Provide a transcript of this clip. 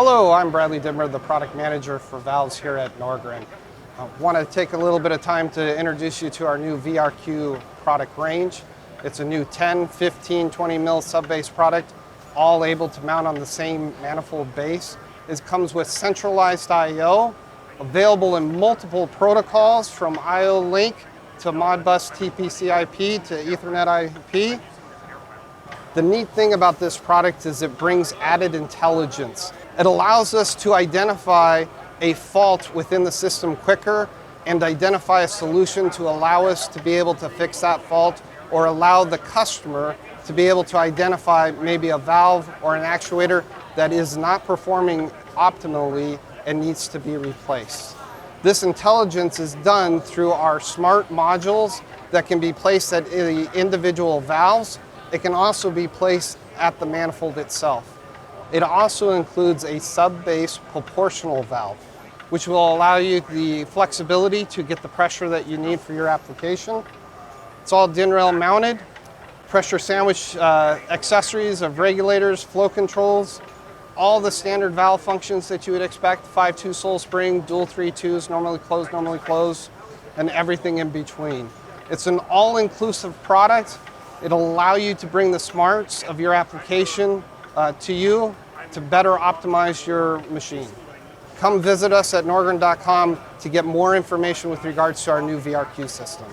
Hello, I'm Bradlee Dittmer, the product manager for valves here at Norgren. I want to take a little bit of time to introduce you to our new VRQ product range. It's a new 10, 15, 20 mil sub-base product, all able to mount on the same manifold base. It comes with centralized I/O, available in multiple protocols from I/O Link to Modbus TPC/IP to Ethernet IP. The neat thing about this product is it brings added intelligence. It allows us to identify a fault within the system quicker and identify a solution to allow us to be able to fix that fault or allow the customer to be able to identify maybe a valve or an actuator that is not performing optimally and needs to be replaced. This intelligence is done through our smart modules that can be placed at the individual valves. It can also be placed at the manifold itself. It also includes a sub-base proportional valve, which will allow you the flexibility to get the pressure that you need for your application. It's all DIN rail mounted, pressure sandwich accessories of regulators, flow controls, all the standard valve functions that you would expect, 5-2 sole spring, dual 3-2s, normally close, and everything in between. It's an all-inclusive product. It'll allow you to bring the smarts of your application to you to better optimize your machine. Come visit us at norgren.com to get more information with regards to our new VRQ system.